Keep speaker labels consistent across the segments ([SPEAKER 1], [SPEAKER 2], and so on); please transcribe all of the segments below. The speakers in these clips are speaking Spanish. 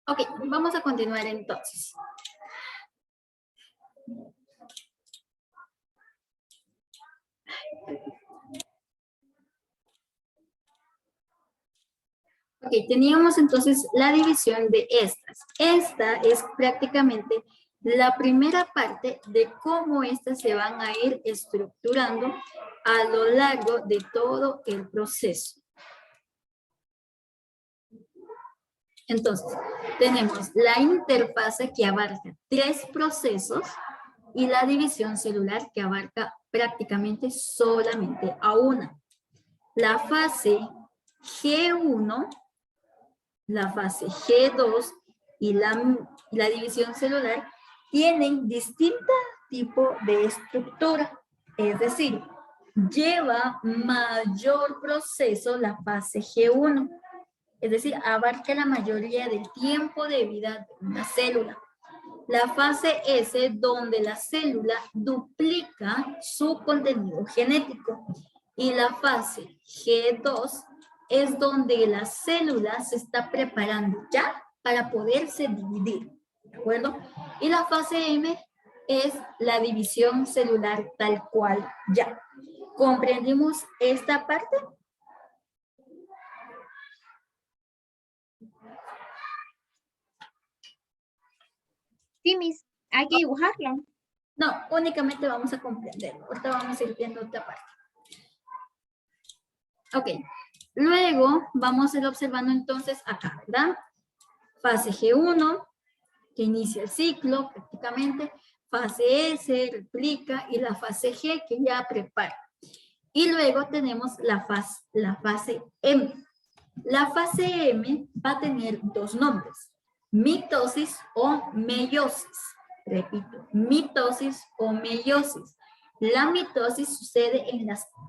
[SPEAKER 1] Ok, vamos a continuar entonces. Ok, teníamos entonces la división de estas. Esta es prácticamente la primera parte de cómo estas se van a ir estructurando a lo largo de todo el proceso. Entonces, tenemos la interfase que abarca 3 procesos y la división celular que abarca prácticamente solamente a una. La fase G1, la fase G2 y la división celular tienen distinto tipo de estructura. Es decir, lleva mayor proceso la fase G1. Es decir, abarca la mayoría del tiempo de vida de una célula. La fase S, donde la célula duplica su contenido genético. Y la fase G2 es donde la célula se está preparando ya para poderse dividir. ¿De acuerdo? Y la fase M es la división celular tal cual ya. ¿Comprendimos esta parte?
[SPEAKER 2] Sí, Miss, hay que dibujarlo.
[SPEAKER 1] No, únicamente vamos a comprenderlo. Ahorita vamos a ir viendo otra parte. Ok, luego vamos a ir observando entonces acá, ¿verdad? Fase G1, que inicia el ciclo prácticamente. Fase S, replica, y la fase G, que ya prepara. Y luego tenemos la fase M. La fase M va a tener 2 nombres, mitosis o meiosis. Repito, mitosis o meiosis. La mitosis sucede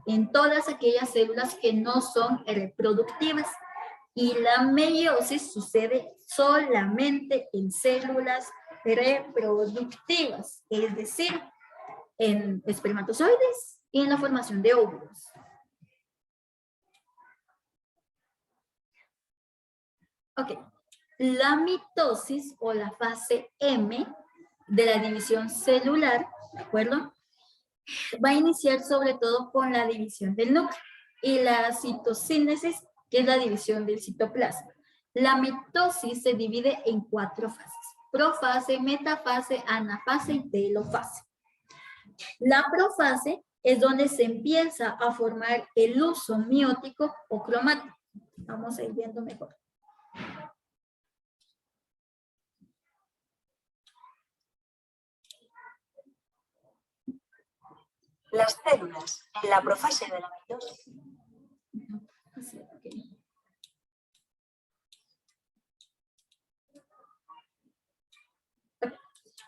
[SPEAKER 1] en todas aquellas células que no son reproductivas y la meiosis sucede solamente en células reproductivas, es decir, en espermatozoides y en la formación de óvulos. Ok, la mitosis o la fase M de la división celular, ¿de acuerdo? Va a iniciar sobre todo con la división del núcleo y la citosíntesis, que es la división del citoplasma. La mitosis se divide en 4 fases: profase, metafase, anafase y telofase. La profase es donde se empieza a formar el uso miótico o cromático. Vamos a ir viendo mejor.
[SPEAKER 3] Las células en la profase de la mitosis.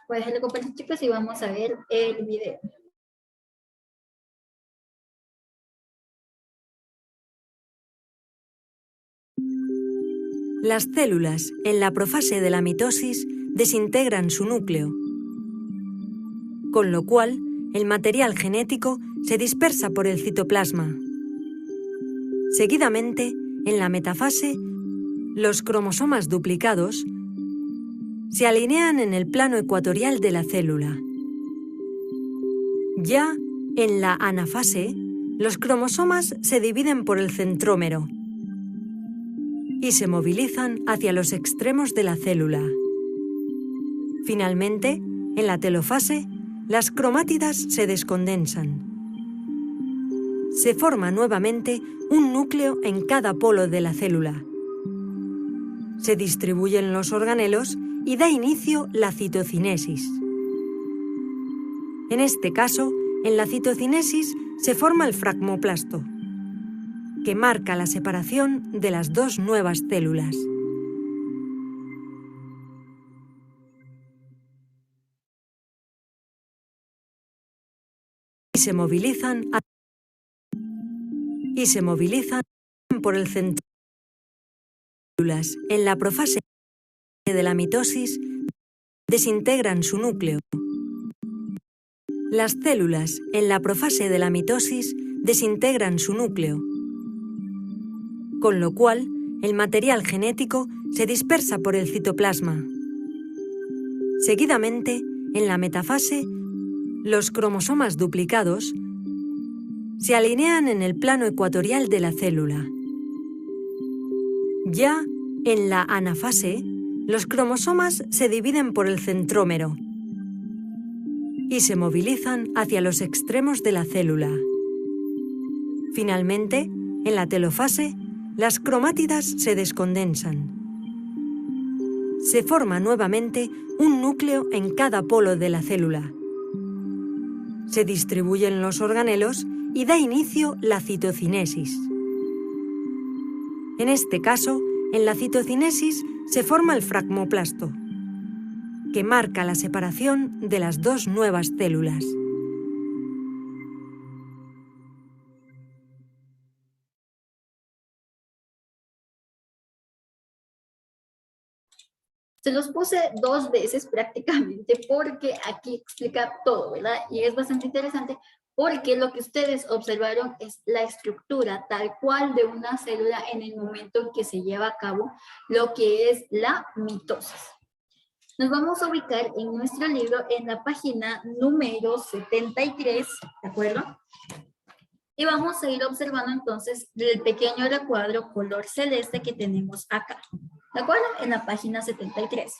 [SPEAKER 1] Voy a dejarlo compartir, chicos, y vamos a ver el video.
[SPEAKER 3] Las células en la profase de la mitosis desintegran su núcleo, con lo cual el material genético se dispersa por el citoplasma. Seguidamente, en la metafase, los cromosomas duplicados se alinean en el plano ecuatorial de la célula. Ya en la anafase, los cromosomas se dividen por el centrómero y se movilizan hacia los extremos de la célula. Finalmente, en la telofase, las cromátidas se descondensan. Se forma nuevamente un núcleo en cada polo de la célula. Se distribuyen los organelos y da inicio la citocinesis. En este caso, en la citocinesis se forma el fragmoplasto, que marca la separación de las 2 nuevas células. Y se movilizan por el centro. Células en la profase de la mitosis desintegran su núcleo. Las células en la profase de la mitosis desintegran su núcleo, con lo cual el material genético se dispersa por el citoplasma. Seguidamente, en la metafase, los cromosomas duplicados se alinean en el plano ecuatorial de la célula. Ya en la anafase, los cromosomas se dividen por el centrómero y se movilizan hacia los extremos de la célula. Finalmente, en la telofase, las cromátidas se descondensan. Se forma nuevamente un núcleo en cada polo de la célula. Se distribuyen los organelos y da inicio la citocinesis. En este caso, en la citocinesis se forma el fragmoplasto, que marca la separación de las dos nuevas células.
[SPEAKER 1] Se los puse 2 veces prácticamente porque aquí explica todo, ¿verdad? Y es bastante interesante porque lo que ustedes observaron es la estructura tal cual de una célula en el momento en que se lleva a cabo lo que es la mitosis. Nos vamos a ubicar en nuestro libro en la página número 73, ¿de acuerdo? Y vamos a ir observando entonces el pequeño recuadro color celeste que tenemos acá, ¿de acuerdo? En la página 73.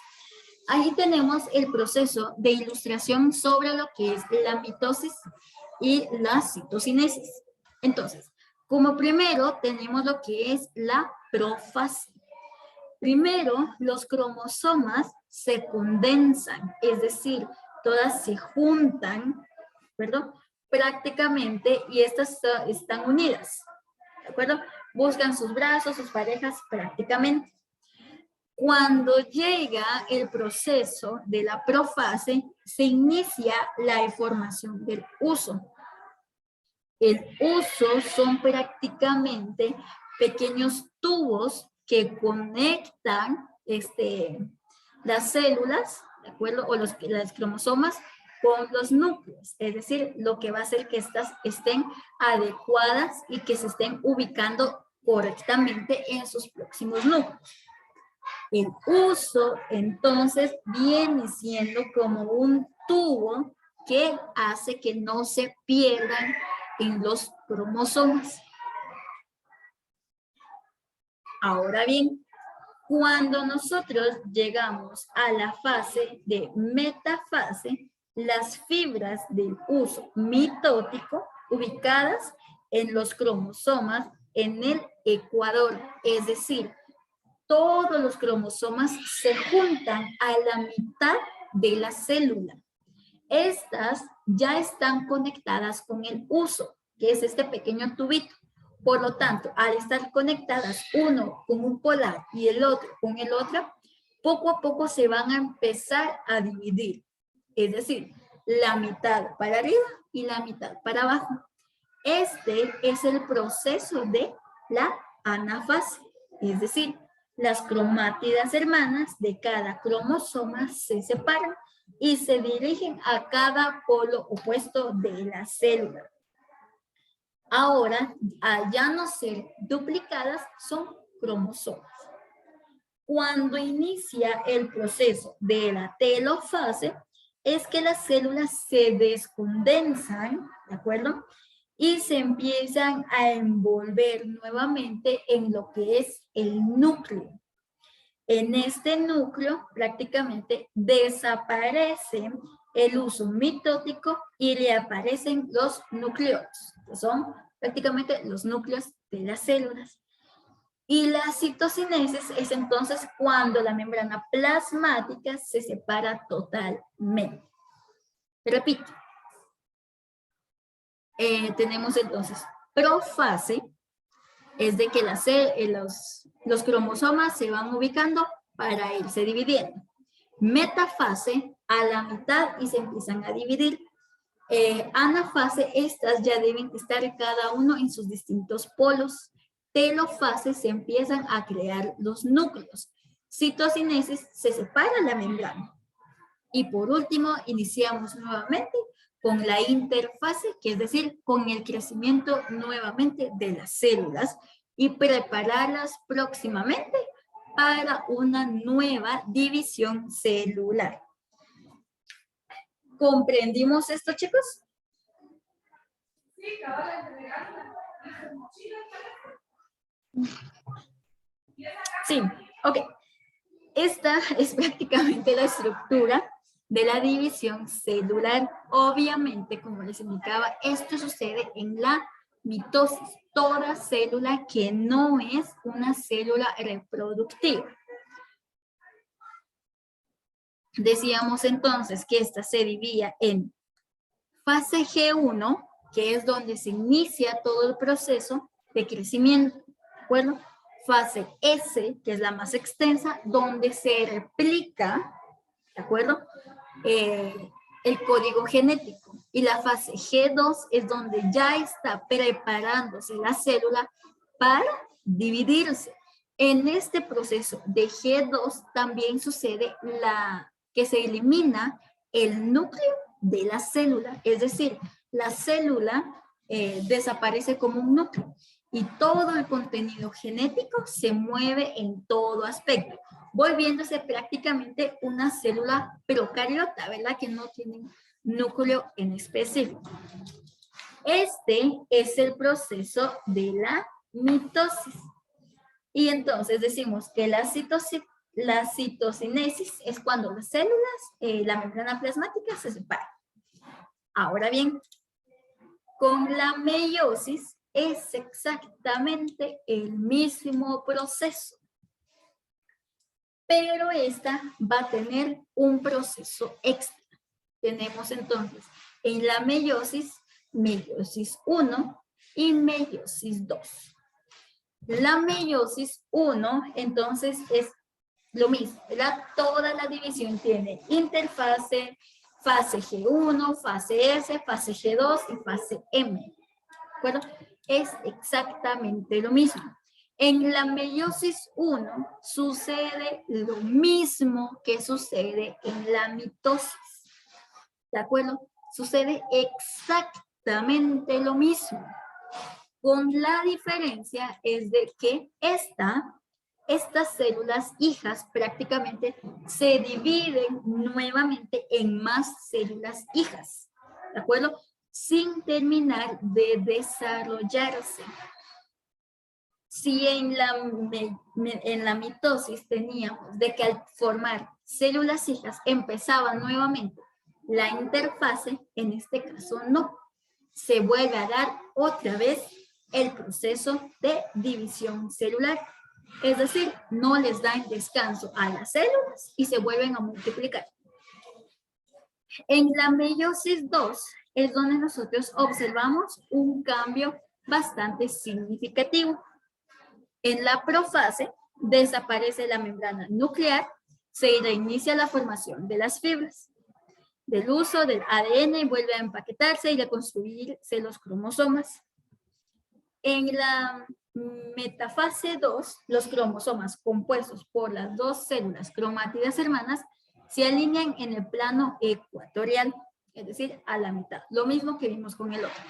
[SPEAKER 1] Ahí tenemos el proceso de ilustración sobre lo que es la mitosis y la citocinesis. Entonces, como primero tenemos lo que es la profase. Primero, los cromosomas se condensan, es decir, todas se juntan, ¿verdad? Prácticamente, y estas están unidas, ¿de acuerdo? Buscan sus brazos, sus parejas prácticamente. Cuando llega el proceso de la profase, se inicia la deformación del huso. El huso son prácticamente pequeños tubos que conectan las células, ¿de acuerdo? O los cromosomas con los núcleos, es decir, lo que va a hacer que estas estén adecuadas y que se estén ubicando correctamente en sus próximos núcleos. El huso, entonces, viene siendo como un tubo que hace que no se pierdan en los cromosomas. Ahora bien, cuando nosotros llegamos a la fase de metafase, las fibras del huso mitótico ubicadas en los cromosomas en el ecuador, es decir, todos los cromosomas se juntan a la mitad de la célula. Estas ya están conectadas con el huso, que es este pequeño tubito. Por lo tanto, al estar conectadas uno con un polar y el otro con el otro, poco a poco se van a empezar a dividir. Es decir, la mitad para arriba y la mitad para abajo. Este es el proceso de la anafase. Es decir, las cromátidas hermanas de cada cromosoma se separan y se dirigen a cada polo opuesto de la célula. Ahora, al ya no ser duplicadas, son cromosomas. Cuando inicia el proceso de la telofase, es que las células se descondensan, ¿de acuerdo? Y se empiezan a envolver nuevamente en lo que es el núcleo. En este núcleo prácticamente desaparece el huso mitótico y le aparecen los nucleolos, que son prácticamente los núcleos de las células. Y la citocinesis es entonces cuando la membrana plasmática se separa totalmente. Repito. Tenemos entonces profase, es de que los cromosomas se van ubicando para irse dividiendo. Metafase, a la mitad y se empiezan a dividir. Anafase, estas ya deben estar cada uno en sus distintos polos. Telofase, se empiezan a crear los núcleos. Citocinesis, se separa la membrana. Y por último, iniciamos nuevamente con la interfase, que es decir, con el crecimiento nuevamente de las células, y prepararlas próximamente para una nueva división celular. ¿Comprendimos esto, chicos? Sí, ok. Esta es prácticamente la estructura de la división celular. Obviamente, como les indicaba, esto sucede en la mitosis. Toda célula que no es una célula reproductiva. Decíamos entonces que esta se dividía en fase G1, que es donde se inicia todo el proceso de crecimiento, ¿de acuerdo? Fase S, que es la más extensa, donde se replica, ¿de acuerdo? El código genético. Y la fase G2 es donde ya está preparándose la célula para dividirse. En este proceso de G2 también sucede que se elimina el núcleo de la célula, es decir, la célula desaparece como un núcleo y todo el contenido genético se mueve en todo aspecto, volviéndose prácticamente una célula procariota, ¿verdad? Que no tiene núcleo en específico. Este es el proceso de la mitosis. Y entonces decimos que la citocinesis es cuando las células, la membrana plasmática se separa. Ahora bien, con la meiosis es exactamente el mismo proceso, pero esta va a tener un proceso extra. Tenemos entonces en la meiosis, meiosis 1 y meiosis 2. La meiosis 1 entonces es lo mismo, ¿verdad? Toda la división tiene interfase, fase G1, fase S, fase G2 y fase M. ¿De acuerdo? Es exactamente lo mismo. En la meiosis 1 sucede lo mismo que sucede en la mitosis. ¿De acuerdo? Sucede exactamente lo mismo. Con la diferencia es de que estas células hijas prácticamente se dividen nuevamente en más células hijas, ¿de acuerdo? Sin terminar de desarrollarse. Si en la mitosis teníamos de que al formar células hijas empezaba nuevamente la interfase, en este caso no. Se vuelve a dar otra vez el proceso de división celular. Es decir, no les dan descanso a las células y se vuelven a multiplicar. En la meiosis 2 es donde nosotros observamos un cambio bastante significativo. En la profase desaparece la membrana nuclear, se reinicia la formación de las fibras del uso del ADN, vuelve a empaquetarse y a construirse los cromosomas. En la metafase 2, los cromosomas compuestos por las dos células cromátidas hermanas se alinean en el plano ecuatorial, es decir, a la mitad. Lo mismo que vimos con el otro.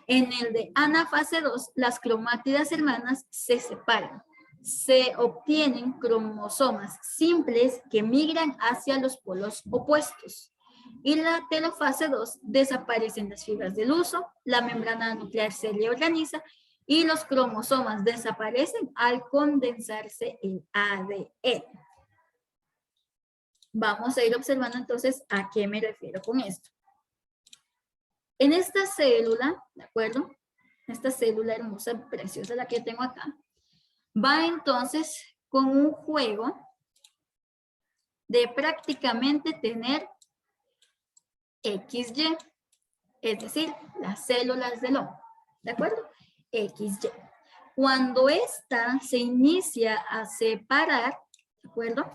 [SPEAKER 1] En el de anafase 2, las cromátidas hermanas se separan. Se obtienen cromosomas simples que migran hacia los polos opuestos. Y la telofase 2 desaparecen las fibras del uso, la membrana nuclear se reorganiza y los cromosomas desaparecen al condensarse el ADN. Vamos a ir observando entonces a qué me refiero con esto. En esta célula, ¿de acuerdo? Esta célula hermosa, preciosa, la que tengo acá, va entonces con un juego de prácticamente tener XY, es decir, las células del hongo, ¿de acuerdo? XY. Cuando esta se inicia a separar, ¿de acuerdo?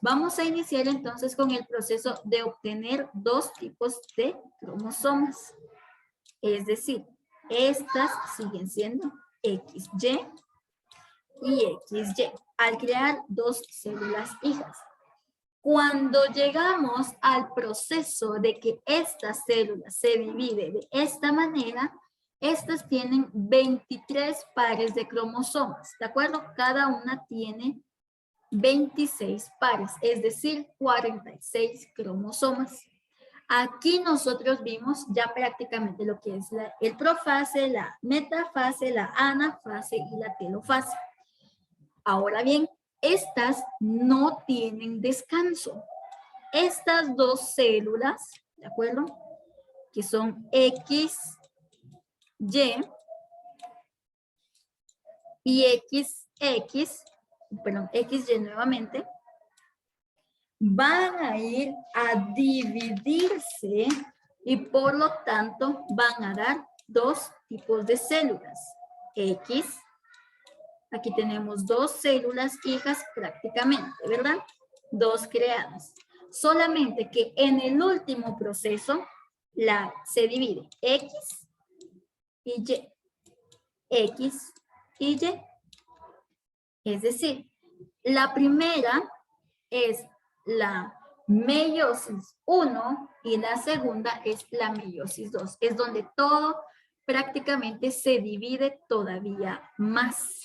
[SPEAKER 1] Vamos a iniciar entonces con el proceso de obtener dos tipos de cromosomas. Es decir, estas siguen siendo XY y XY al crear dos células hijas. Cuando llegamos al proceso de que esta célula se divide de esta manera, Estas tienen 23 pares de cromosomas, ¿de acuerdo? Cada una tiene 26 pares, es decir, 46 cromosomas. Aquí nosotros vimos ya prácticamente lo que es el profase, la metafase, la anafase y la telofase. Ahora bien, estas no tienen descanso. Estas dos células, ¿de acuerdo? Que son X, Y y XY nuevamente, van a ir a dividirse y por lo tanto van a dar dos tipos de células. X, aquí tenemos dos células hijas prácticamente, ¿verdad? Dos creadas. Solamente que en el último proceso se divide X y Y. X y Y. Es decir, la primera es la meiosis 1 y la segunda es la meiosis 2. Es donde todo prácticamente se divide todavía más.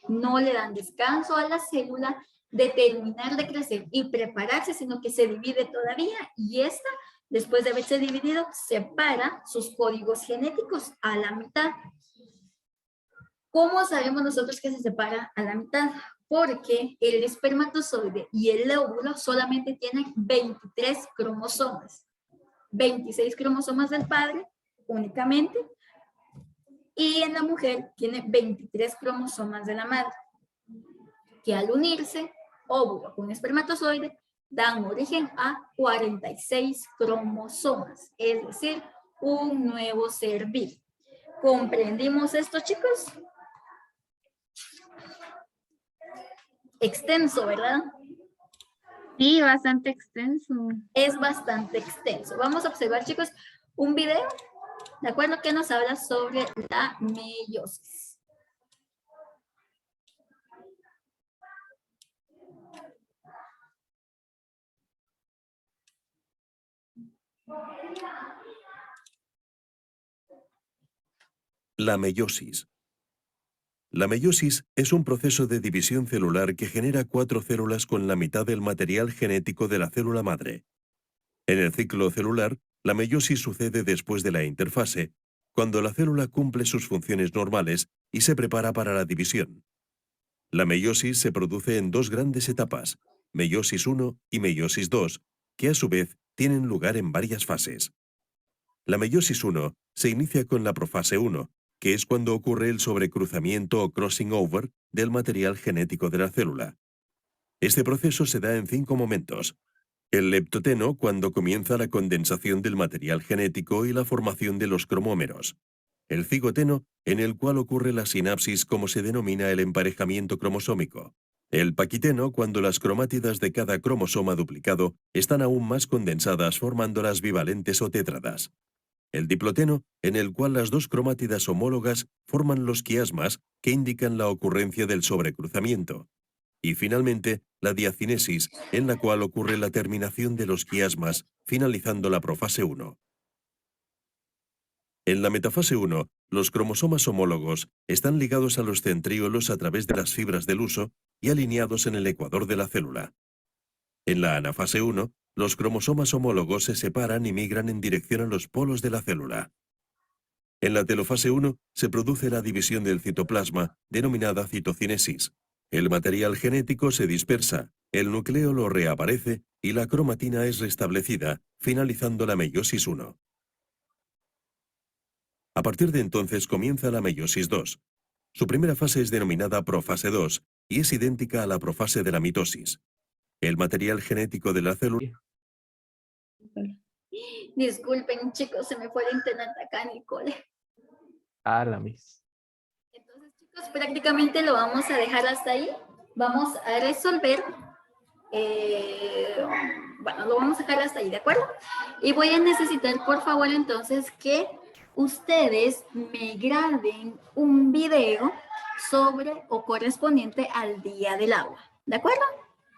[SPEAKER 1] No le dan descanso a la célula de terminar de crecer y prepararse, sino que se divide todavía y esta, después de haberse dividido, separa sus códigos genéticos a la mitad. ¿Cómo sabemos nosotros que se separa a la mitad? Porque el espermatozoide y el óvulo solamente tienen 23 cromosomas. 26 cromosomas del padre únicamente. Y en la mujer tiene 23 cromosomas de la madre. Que al unirse, óvulo con espermatozoide, dan origen a 46 cromosomas. Es decir, un nuevo ser vivo. ¿Comprendimos esto, chicos? Extenso, ¿verdad?
[SPEAKER 2] Sí, bastante extenso.
[SPEAKER 1] Es bastante extenso. Vamos a observar, chicos, un video, ¿de acuerdo? Que nos habla sobre la meiosis.
[SPEAKER 4] La meiosis. La meiosis es un proceso de división celular que genera 4 células con la mitad del material genético de la célula madre. En el ciclo celular, la meiosis sucede después de la interfase, cuando la célula cumple sus funciones normales y se prepara para la división. La meiosis se produce en dos grandes etapas, meiosis 1 y meiosis 2, que a su vez tienen lugar en varias fases. La meiosis 1 se inicia con la profase 1, que es cuando ocurre el sobrecruzamiento o crossing over del material genético de la célula. Este proceso se da en 5 momentos. El leptoteno, cuando comienza la condensación del material genético y la formación de los cromómeros. El cigoteno, en el cual ocurre la sinapsis, como se denomina el emparejamiento cromosómico. El paquiteno, cuando las cromátidas de cada cromosoma duplicado están aún más condensadas formando las bivalentes o tétradas. El diploteno, en el cual las dos cromátidas homólogas forman los quiasmas que indican la ocurrencia del sobrecruzamiento. Y finalmente, la diacinesis, en la cual ocurre la terminación de los quiasmas, finalizando la profase 1. En la metafase 1, los cromosomas homólogos están ligados a los centríolos a través de las fibras del huso y alineados en el ecuador de la célula. En la anafase 1, los cromosomas homólogos se separan y migran en dirección a los polos de la célula. En la telofase 1 se produce la división del citoplasma, denominada citocinesis. El material genético se dispersa, el nucleo lo reaparece y la cromatina es restablecida, finalizando la meiosis 1. A partir de entonces comienza la meiosis 2. Su primera fase es denominada profase 2 y es idéntica a la profase de la mitosis. El material genético de la célula...
[SPEAKER 1] Disculpen, chicos, se me fue el internet acá en el cole.
[SPEAKER 5] Ah, la mis.
[SPEAKER 1] Entonces, chicos, prácticamente lo vamos a dejar hasta ahí. Vamos a resolver. Bueno, lo vamos a dejar hasta ahí, ¿de acuerdo? Y voy a necesitar, por favor, entonces, que ustedes me graben un video sobre o correspondiente al Día del Agua, ¿de acuerdo?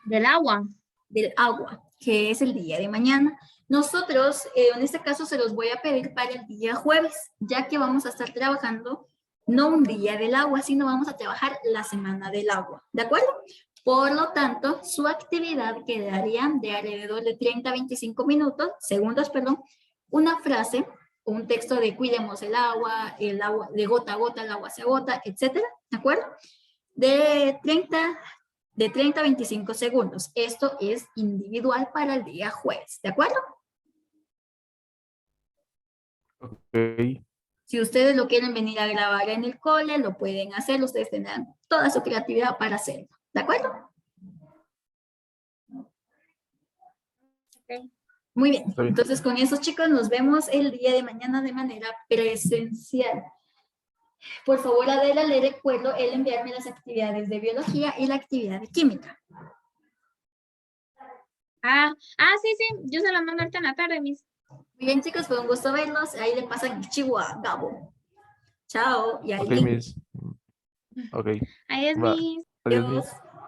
[SPEAKER 2] Del agua.
[SPEAKER 1] Del agua, que es el día de mañana. Nosotros, en este caso, se los voy a pedir para el día jueves, ya que vamos a estar trabajando no un día del agua, sino vamos a trabajar la semana del agua, ¿de acuerdo? Por lo tanto, su actividad quedaría de alrededor de 30 a 25 minutos, segundos, perdón, una frase, un texto de cuidemos el agua de gota a gota, el agua se agota, etcétera, ¿de acuerdo? De 30 a 25 segundos. Esto es individual para el día jueves, ¿de acuerdo?
[SPEAKER 5] Ok.
[SPEAKER 1] Si ustedes lo quieren venir a grabar en el cole, lo pueden hacer, ustedes tendrán toda su creatividad para hacerlo, ¿de acuerdo?
[SPEAKER 2] Ok.
[SPEAKER 1] Muy bien,
[SPEAKER 5] Está bien.
[SPEAKER 1] entonces con esos chicos nos vemos el día de mañana de manera presencial. Por favor, Adela, le recuerdo el enviarme las actividades de biología y la actividad de química.
[SPEAKER 2] Sí, yo se la mando ahorita en la tarde, Miss.
[SPEAKER 1] Muy bien, chicos, fue un gusto verlos. Ahí le pasan el chivo a Gabo. Chao. Y ahí
[SPEAKER 5] Ok, Miss. Ok.
[SPEAKER 2] Adiós,
[SPEAKER 5] Va.
[SPEAKER 2] Miss.
[SPEAKER 5] Adiós, Miss.
[SPEAKER 1] Adiós.